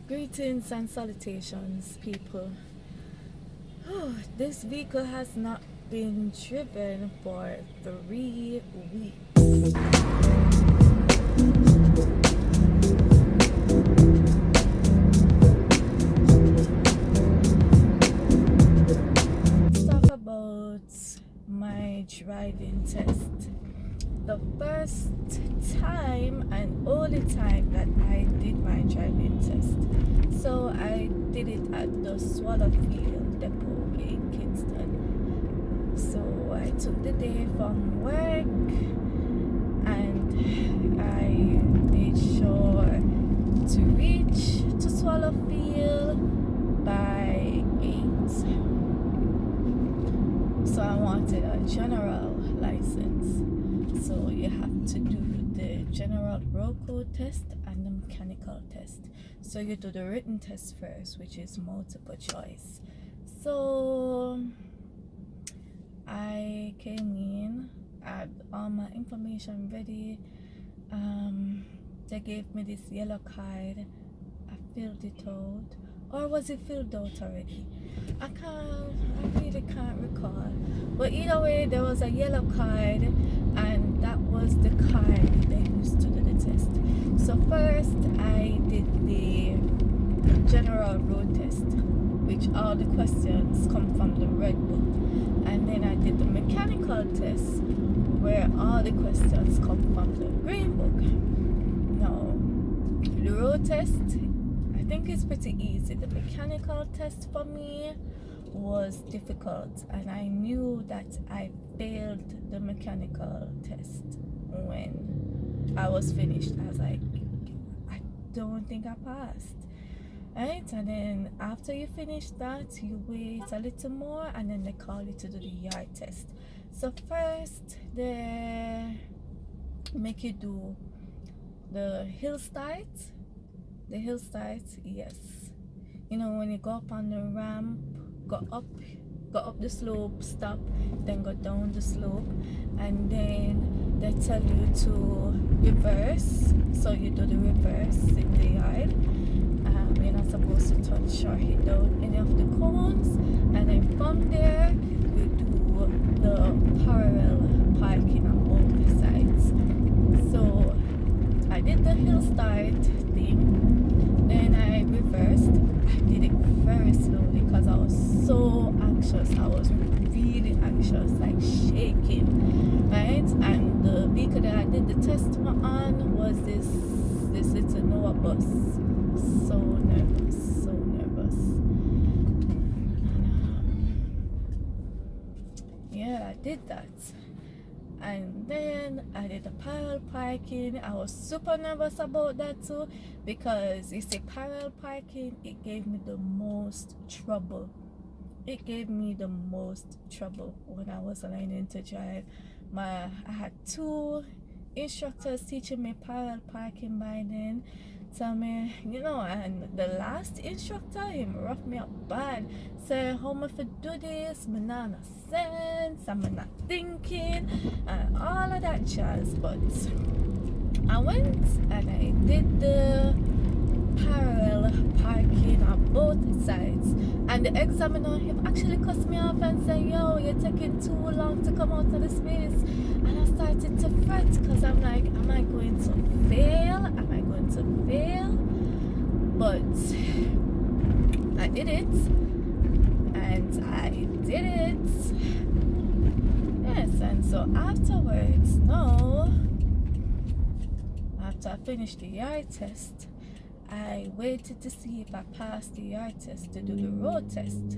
Greetings and salutations, people. This vehicle has not been driven for 3 weeks. Let's talk about my driving test. The first time and only time that I did my driving test. So I did it at the Swallowfield Depot in Kingston. So I took the day from work and I made sure to reach to Swallowfield by 8. So I wanted a general license. So you have to do the general road code test and the mechanical test. So you do the written test first, which is multiple choice. So I came in, had all my information ready. They gave me this yellow card. I filled it out. Or was it filled out already? I really can't recall. But either way, there was a yellow card, and that was the card they used to do the test. So first, I did the general road test, which all the questions come from the red book. And then I did the mechanical test, where all the questions come from the green book. Now, the road test, I think it's pretty easy. The mechanical test for me was difficult, and I knew that I failed the mechanical test when I was finished. I was like, I don't think I passed. Right? And then after you finish that, you wait a little more, and then they call you to do the yard test. So first they make you do the hill start. The hill start, yes. You know, when you go up on the ramp, go up the slope, stop, then go down the slope, and then they tell you to reverse. So you do the reverse in the yard. You're not supposed to touch or hit down any of the cones, and then from there you do the parallel parking on both sides. So I did the hill start thing, then I reversed. I did it very slowly because I was so anxious. I was really anxious, like shaking, right? And the vehicle that I did the test on was this little Noah bus. So nervous, so nervous. And, yeah, I did that. And then I did the parallel parking. I was super nervous about that too, because you see, parallel parking, it gave me the most trouble. It gave me the most trouble when I was learning to drive. I had 2 instructors teaching me parallel parking by then. Tell me, you know, and the last instructor, him rough me up bad. Say, how am I to do this? Me not no sense, I'm not thinking, and all of that jazz. But I went and I did the parallel parking on both sides, and the examiner, him actually cussed me off and said, yo, you're taking too long to come out of the space. And I started to fret, because I'm like, am I going to fail? Am I going to fail? But I did it, and I did it. Yes, and so afterwards, no, after I finished the yard test, I waited to see if I passed the yard test to do the road test.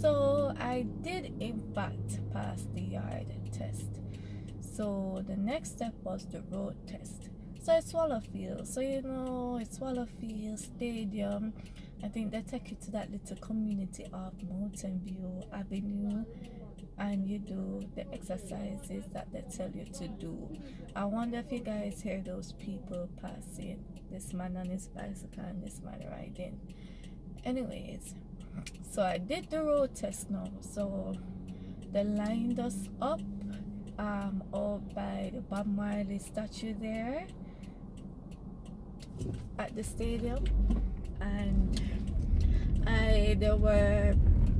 So I did in fact pass the yard test. So the next step was the road test. So it's Swallowfield. So you know, it's Swallowfield Stadium. I think they take you to that little community of Mountain View Avenue, and you do the exercises that they tell you to do. I wonder if you guys hear those people passing. This man on his bicycle and this man riding. Anyways, so I did the road test now. So they lined us up out by the Bob Marley statue there. at the stadium, and there were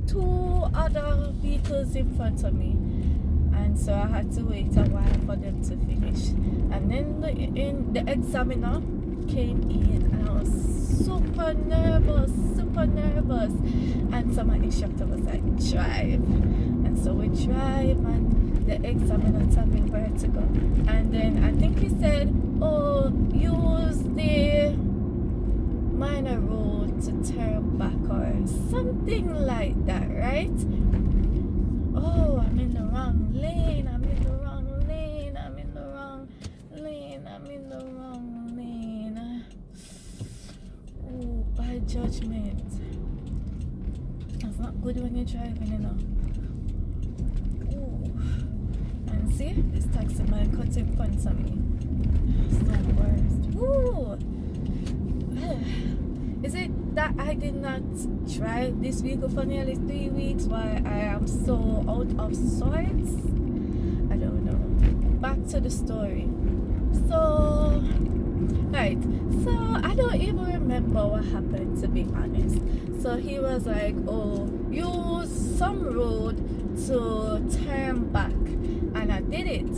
two other vehicles in front of me, and so I had to wait a while for them to finish. And then the examiner came in, and I was super nervous. And so my instructor was like, drive. And so we drive, and the examiner told me where to go. And then I think he said, oh, use the minor road to turn back or something like that, right? Oh, I'm in the wrong lane. Oh, bad judgment. That's not good when you're driving, you know. Oh. And see, this taxi man cut in front of me. It's the worst. Ooh. Is it that I did not drive this vehicle for nearly 3 weeks? Why I am so out of sorts? I don't know. Back to the story. So, right. So, I don't even remember what happened, to be honest. So, he was like, oh, use some road to turn back. And I did it.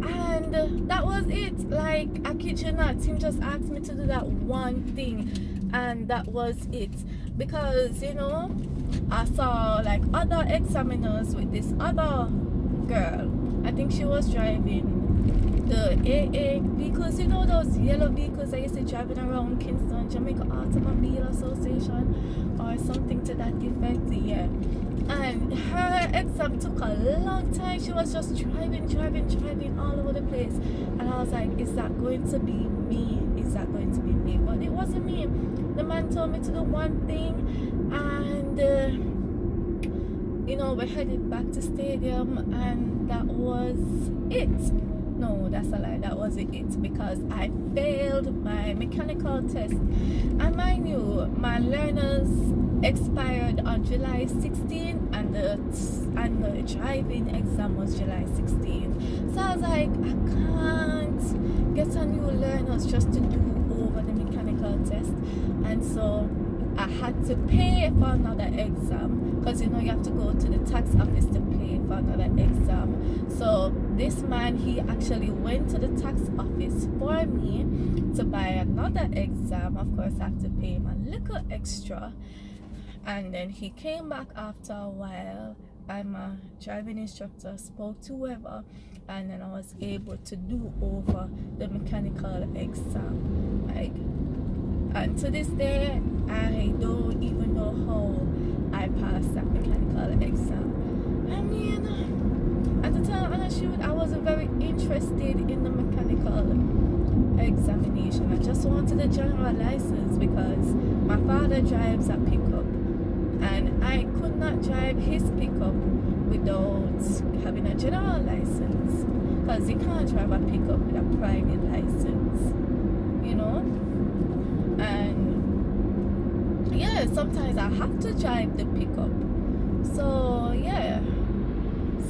And that was it. Like, I kid you not, him just asked me to do that one thing, and that was it. Because, you know, I saw like other examiners with this other girl. I think she was driving the AA vehicles, you know, those yellow vehicles I used to driving around Kingston, Jamaica Automobile Association or something to that effect, yeah. And her exam took a long time. She was just driving all over the place. And I was like, is that going to be me? But it wasn't me. The man told me to do one thing, and you know, we headed back to stadium, and that was it. No, that's a lie. That wasn't it, because I failed my mechanical test. And mind you, my learners expired on July 16, and the driving exam was July 16. So I was like, I can't get a new learners just to do over the mechanical test. And so I had to pay for another exam, because you know you have to go to the tax office to pay for another exam. So this man, he actually went to the tax office for me to buy another exam. Of course I have to pay him a little extra, and then he came back after a while, and my driving instructor spoke to whoever, and then I was able to do over the mechanical exam. Like, and to this day I don't even know how I passed that mechanical exam. I mean, at the time, I wasn't very interested in the mechanical examination. I just wanted a general license, because my father drives a pickup, and I could not drive his pickup without having a general license, because you can't drive a pickup with a private license, you know. And yeah, sometimes I have to drive the pickup. So yeah,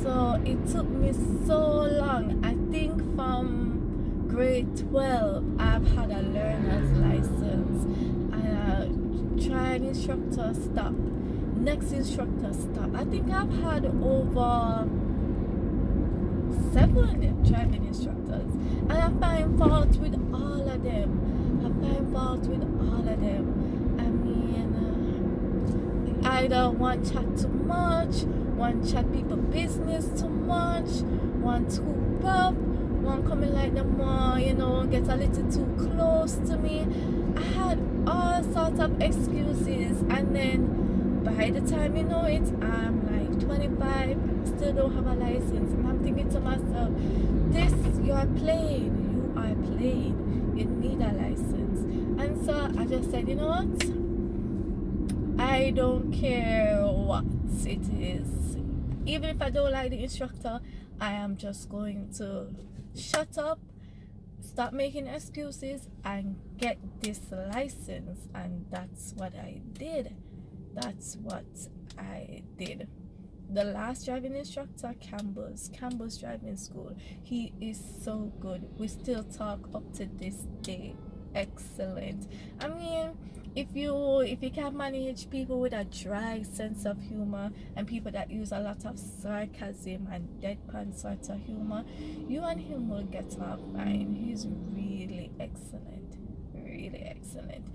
so it took me so long. I think from grade 12 I've had a learner's license, and a tried instructor stop, next instructor stop. I think I've had over 7 driving instructors, and I find fault with all of them. I mean, either one chat too much, one chat people business too much, one too rough, one coming like them more, you know, get a little too close to me. I had all sorts of excuses, and then by the time you know it, I'm like 25 and I still don't have a license. And I'm thinking to myself, you are playing, you need a license. And so I just said, you know what, I don't care what it is. Even if I don't like the instructor, I am just going to shut up, stop making excuses, and get this license. And that's what I did. The last driving instructor, Campbell's driving school, he is so good. We still talk up to this day. excellent. I mean, if you can manage people with a dry sense of humor and people that use a lot of sarcasm and deadpan sort of humor, you and him will get along fine. He's really excellent, really excellent.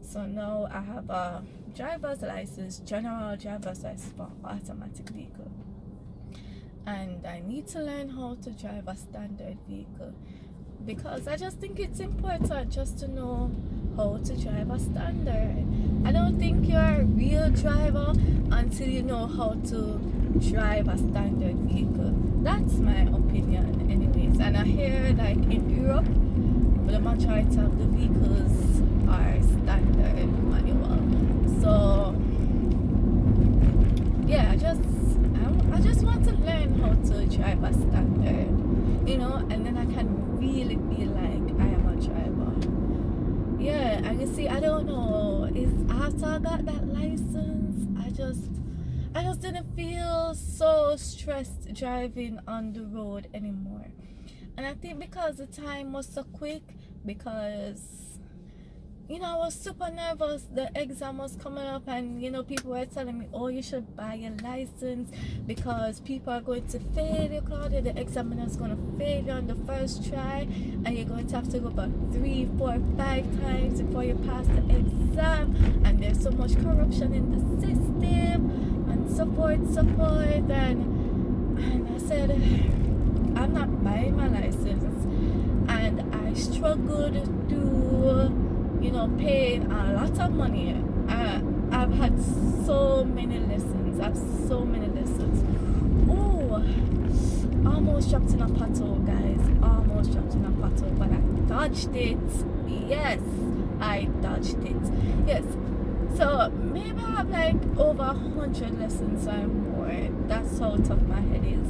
So now I have a driver's license, general driver's license for automatic vehicle, and I need to learn how to drive a standard vehicle, because I just think it's important just to know how to drive a standard. I don't think you're a real driver until you know how to drive a standard vehicle. That's my opinion anyways. And I hear like in Europe, the majority of the vehicles are standard manual. So yeah, I just want to learn how to drive a standard, and then I can really feel like I am a driver. Yeah, and you see, I don't know, is after I got that license, I just didn't feel so stressed driving on the road anymore. And I think because the time was so quick, because I was super nervous. The exam was coming up, and people were telling me, oh, you should buy a license because people are going to fail you, Claudia. The examiner's going to fail you on the first try, and you're going to have to go back 3, 4, 5 times before you pass the exam. And there's so much corruption in the system, and support. And I said, I'm not buying my license. And I struggled to paying a lot of money. I've had so many lessons. Oh, almost dropped in a pothole, guys. Almost dropped in a pothole, but I dodged it. Yes, I dodged it. Yes. So maybe I have like over 100 lessons or more. That's how tough my head is.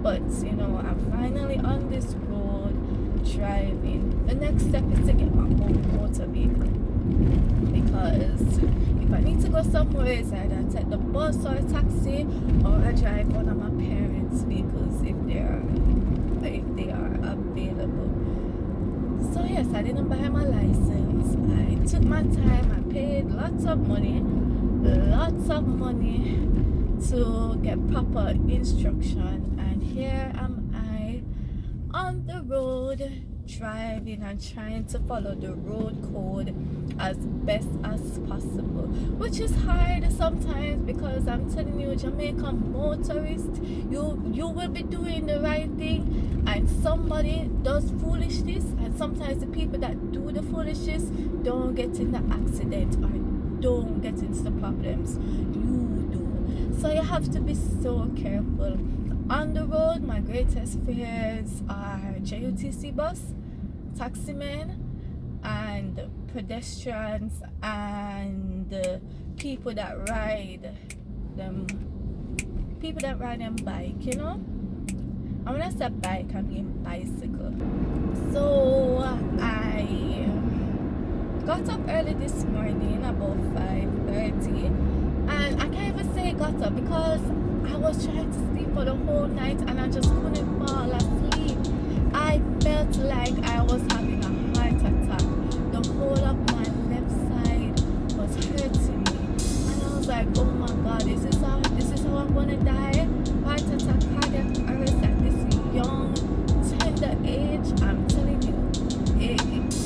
But I'm finally on this road driving. The next step is to get my own motor vehicle, because if I need to go somewhere, it's either take the bus or a taxi, or I drive one of my parents' vehicles if they are available. So yes, I didn't buy my license. I took my time. I paid lots of money to get proper instruction, and here am I on the road driving and trying to follow the road code as best as possible, which is hard sometimes, because I'm telling you, Jamaican motorist, you will be doing the right thing and somebody does foolishness, and sometimes the people that do the foolishness don't get in the accident or don't get into the problems. You do. So you have to be so careful. On the road, my greatest fears are JUTC bus, taximen, and pedestrians, and people that ride them bike, And when I say bike, I mean bicycle. So I got up early this morning, about 5:30, and I can't even say got up because I was trying to sleep for the whole night and I just couldn't fall asleep. I felt like I was having a heart attack. The whole of my left side was hurting me, and I was like, oh my God, this is how I'm gonna die? Heart attack, cardiac arrest at this young, tender age. I'm telling you,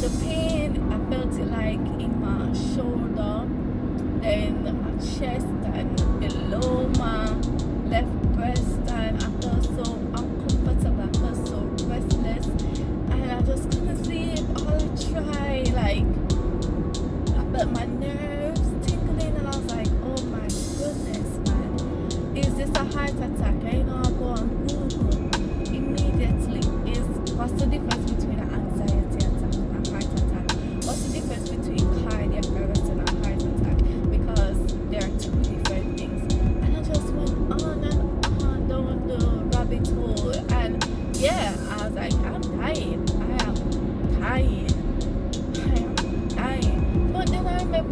the pain, I felt it like in my shoulder, then my chest, and below my left breast, and I felt so uncomfortable, I felt so restless, and I just couldn't sleep. All I tried, like, I felt my nerves tingling, and I was like, oh my goodness, man, is this a heart attack? I go on Google immediately. What's the difference between an anxiety attack and a heart attack? What's the difference between cardiac arrest and a heart attack? Because there are two different things. And I just went on and on down the rabbit hole. And yeah, I was like, I'm dying. But then I remember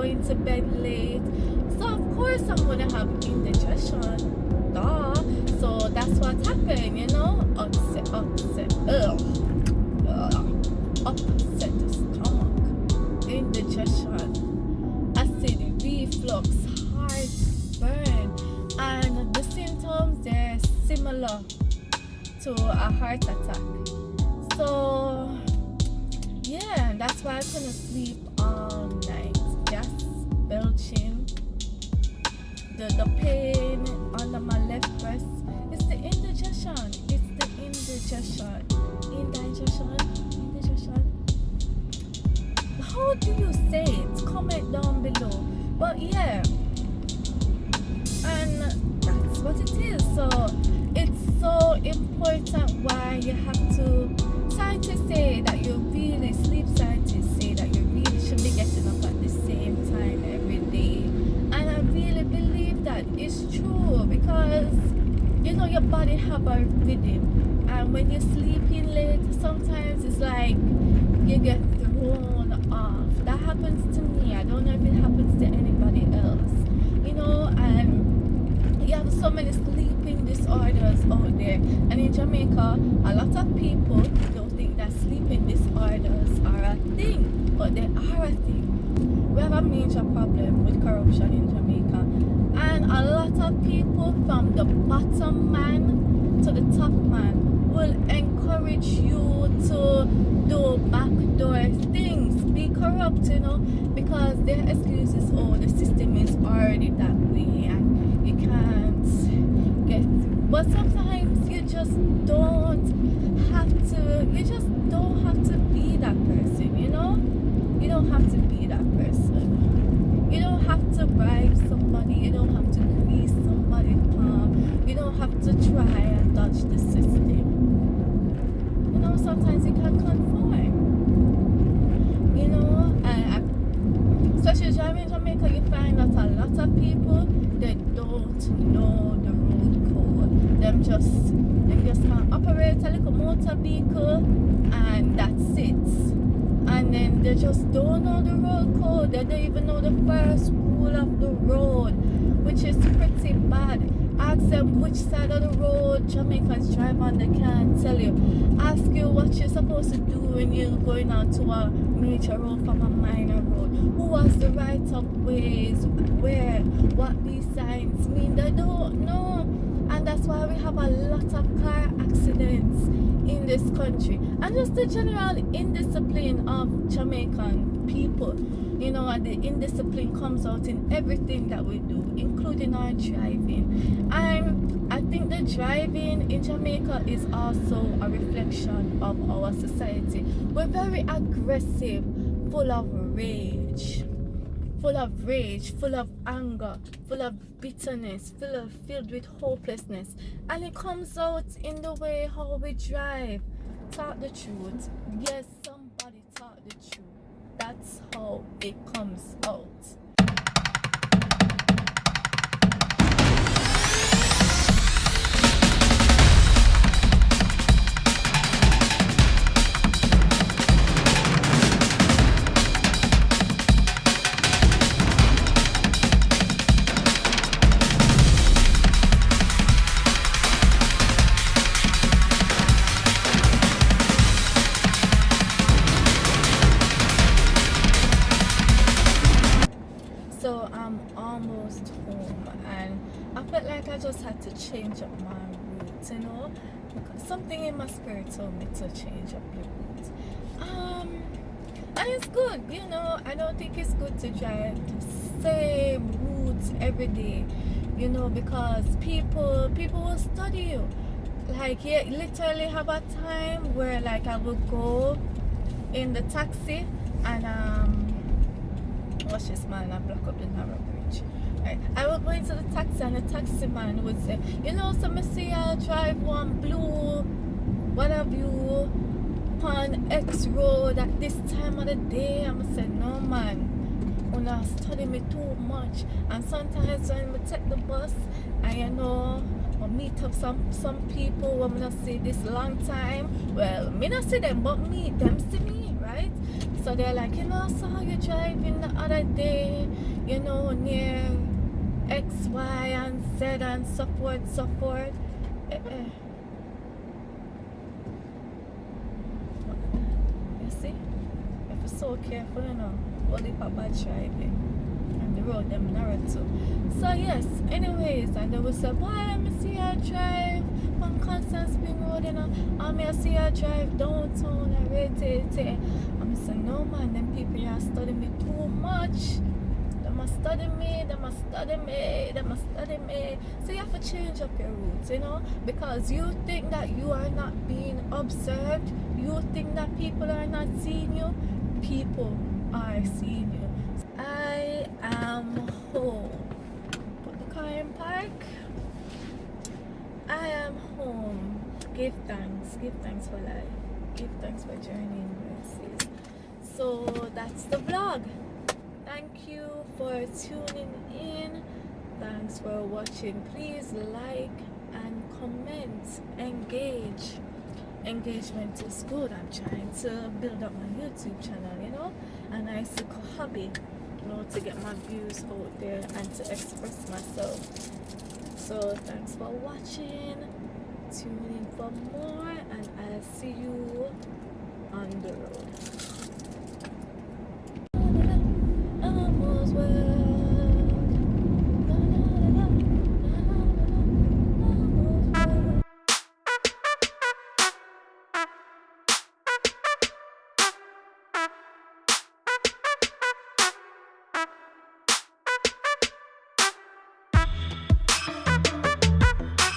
going to bed late. So of course I'm gonna have indigestion. Duh. So that's what happened, you know? Upset stomach, indigestion, acid reflux, heartburn, and the symptoms they're similar to a heart attack. So yeah, that's why I couldn't sleep all night. Gas, belching, the pain under my left breast. It's the indigestion. It's the indigestion. Indigestion. How do you say it? Comment down below. But yeah, and that's what it is. So it's so important why you have to. Scientists say that sleep scientists say that you really should be getting up at the same time every day. And I really believe that it's true because you know your body have a rhythm, and when you're sleeping late, sometimes it's like you get thrown off. That happens to me. I don't know if it happens to anybody else. You know, and you have so many sleeping disorders out there. And in Jamaica, a lot of people don't think that sleeping disorders are a thing, but they are a thing. We have a major problem with corruption in Jamaica, and a lot of people from the bottom man to the top man will encourage you to do backdoor things, be corrupt, you know, because their excuse is, oh, the system is already that way and you can't get. But sometimes you just don't have to be that person, you know. You don't have to be that person. You don't have to bribe somebody. You don't have to grease somebody's palm. You don't have to try and dodge the system. You know, sometimes you can conform. You know, and especially driving in Jamaica, you find that a lot of people, they don't know the road code. Them just can operate a little motor vehicle and that's it. And then they just don't know the road code. They don't even know the first rule of the road, which is pretty bad. Ask them which side of the road Jamaicans drive on, they can't tell you. Ask you what you're supposed to do when you're going out to a major road from a minor road. Who has the right of ways, where, what these signs mean. They don't know. And that's why we have a lot of car accidents in this country. And just the general indiscipline of Jamaican people. You know, and the indiscipline comes out in everything that we do, including our driving. And I think the driving in Jamaica is also a reflection of our society. We're very aggressive, full of rage, full of anger, full of bitterness, filled with hopelessness. And it comes out in the way how we drive. Talk the truth. Yes, somebody talk the truth. That's how it comes out. So I'm almost home and I felt like I just had to change up my route, you know, because something in my spirit told me to change up the route. And it's good, you know. I don't think it's good to drive the same route every day, you know, because people will study you. Like, you literally have a time where like I would go in the taxi and watch this man, I block up the narrow bridge. Right. I would go into the taxi and the taxi man would say, you know, so me see I drive one blue, what have you, on X road at this time of the day. I'm going to say, no man, una study me too much. And sometimes when we take the bus and you know, I meet up some people who I'm not see this long time. Well, me not see them, but them see me, right? So they're like, you know, I saw you driving the other day, you know, near X, Y, and Z and so forth, so forth. You see? You have to be so careful, you know. Only Papa driving. And the road them narrow too. So yes, anyways, and they will say, why I see her drive on Constant Spring Road, you know? I see her drive downtown and rate. I'm saying, no man, them people are studying me too much. They must study me. So you have to change up your routes, you know, because you think that you are not being observed. You think that people are not seeing you. People are seeing you. I am home. Put the car in park. I am home. Give thanks for life. Give thanks for journeying mercies. So that's the vlog. Thank you for tuning in. Thanks for watching. Please like and comment. Engage. Engagement is good. I'm trying to build up my YouTube channel, you know, and I seek a hobby, you know, to get my views out there and to express myself. So thanks for watching. Tune in for more, and I'll see you on the road.